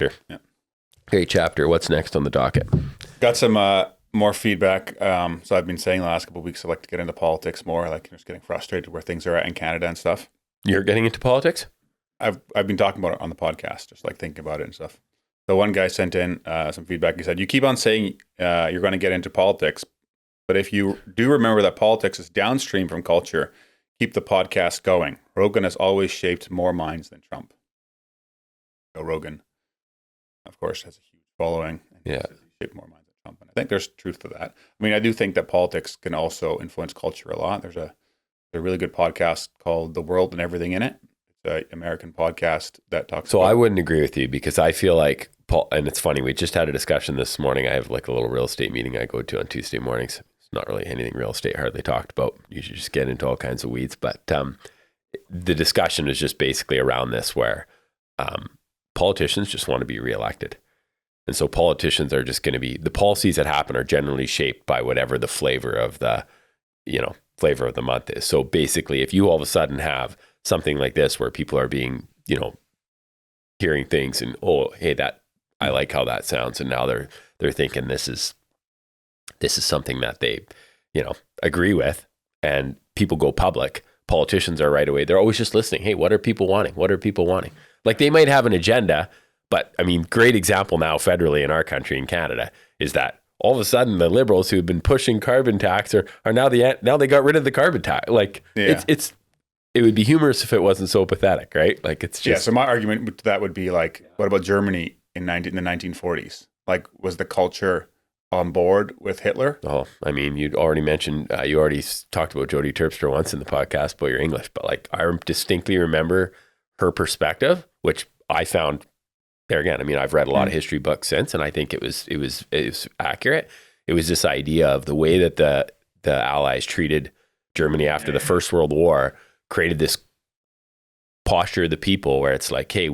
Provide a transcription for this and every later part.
Sure. Yeah. Great chapter. What's next on the docket? Got some more feedback. So I've been saying the last couple of weeks, I like to get into politics more, like just getting frustrated where things are at in Canada and stuff. You're getting into politics? I've been talking about it on the podcast, just like thinking about it and stuff. So one guy sent in some feedback. He said, you keep on saying you're going to get into politics, but if you do remember that politics is downstream from culture, keep the podcast going. Rogan has always shaped more minds than Trump. So Rogan, of course, has a huge following. And Yeah. he's shaped more minds than Trump. And I think there's truth to that. I mean, I do think that politics can also influence culture a lot. There's a really good podcast called The World and Everything in It. It's an American podcast that talks So about... I wouldn't agree with you because I feel like, and it's funny, we just had a discussion this morning. I have like a little real estate meeting I go to on Tuesday mornings. It's not really anything real estate hardly talked about. You should just get into all kinds of weeds. But the discussion is just basically around this where politicians just want to be reelected. And so politicians are just going to be, the policies that happen are generally shaped by whatever the flavor of the month is. So basically, if you all of a sudden have something like this where people are being, hearing things and, oh, hey, that I like how that sounds, and now they're thinking this is something that they, agree with, and people go public. Politicians are right away. They're always just listening. Hey, what are people wanting? What are people wanting? Like they might have an agenda, but I mean, great example now federally in our country in Canada is that all of a sudden the Liberals who have been pushing carbon tax are now they got rid of the carbon tax. Like it would be humorous if it wasn't so pathetic, right? Like it's just... So my argument to that would be like, what about Germany in the 1940s? Like, was the culture on board with Hitler? Oh, I mean, you'd already mentioned, you already talked about Jodie Terpstra once in the podcast about your English, but like I distinctly remember her perspective, which I found there again. I mean, I've read a lot of history books since, and I think it was accurate. It was this idea of the way that the Allies treated Germany after the First World War created this posture of the people where it's like, hey,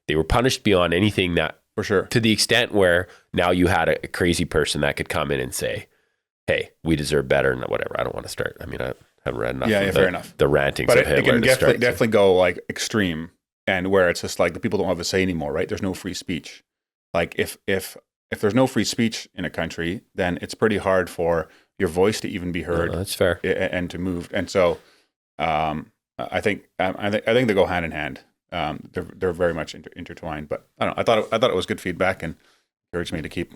they were punished beyond anything that, for sure, to the extent where now you had a crazy person that could come in and say, hey, we deserve better and whatever. I don't want to start. I mean, I haven't read enough. Fair enough. The rantings but of Hitler. It can definitely go like extreme, and where it's just like the people don't have a say anymore, right? There's no free speech. Like if there's no free speech in a country, then it's pretty hard for your voice to even be heard. That's fair. And to move. And so, I think they go hand in hand. They're very much intertwined. But I don't know. I thought it was good feedback and encouraged me to keep.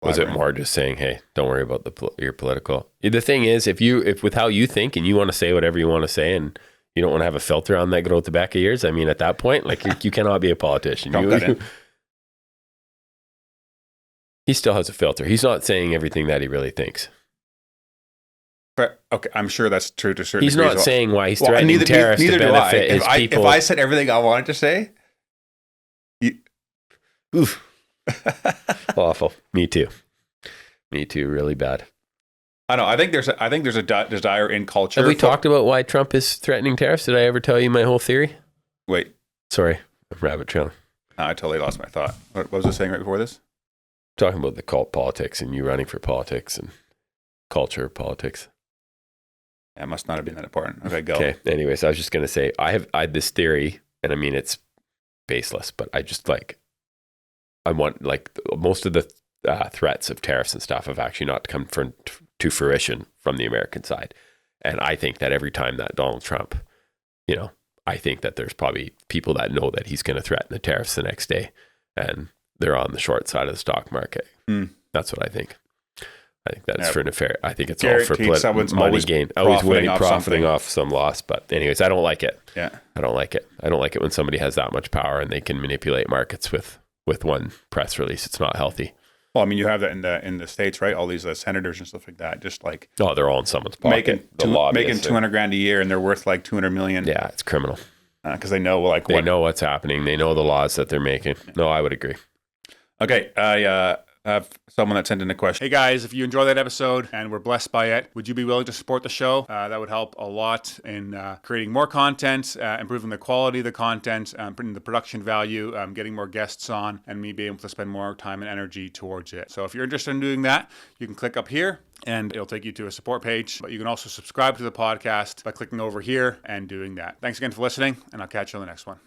Was it more just saying, hey, don't worry about your political? The thing is, if with how you think and you want to say whatever you want to say, and you don't want to have a filter on that growth back of yours, I mean, at that point, like you cannot be a politician. He still has a filter. He's not saying everything that he really thinks. Okay, I'm sure that's true to a certain He's degree. not saying why he's threatening tariffs to benefit his people. If I said everything I wanted to say, oof, awful. Me too. Really bad. I know. I think there's a desire in culture. Have we talked about why Trump is threatening tariffs? Did I ever tell you my whole theory? Wait. Sorry, I'm rabbit trailing. I totally lost my thought. What was I saying right before this? Talking about the cult politics and you running for politics and culture politics. That must not have been that important. Okay, go. Okay. Anyways, I was just going to say, I had this theory, and I mean, it's baseless, but I want most of the threats of tariffs and stuff have actually not come to fruition from the American side. And I think that every time that Donald Trump, I think that there's probably people that know that he's going to threaten the tariffs the next day, and they're on the short side of the stock market. That's what I think. I think that's for nefarious. I think it's all for money gain. Always winning, profiting off some loss. But anyways, I don't like it. Yeah. I don't like it. I don't like it when somebody has that much power and they can manipulate markets with one press release. It's not healthy. Well, I mean, you have that in the States, right? All these senators and stuff like that, just like... Oh, they're all in someone's pocket. Making $200,000 a year, and they're worth like $200 million. Yeah, it's criminal. Because they know they know what's happening. They know the laws that they're making. No, I would agree. Okay, I have someone that sent in a question. Hey guys, if you enjoyed that episode and were blessed by it, would you be willing to support the show? That would help a lot in creating more content, improving the quality of the content, putting the production value, getting more guests on, and me being able to spend more time and energy towards it. So if you're interested in doing that, you can click up here and it'll take you to a support page. But you can also subscribe to the podcast by clicking over here and doing that. Thanks again for listening, and I'll catch you on the next one.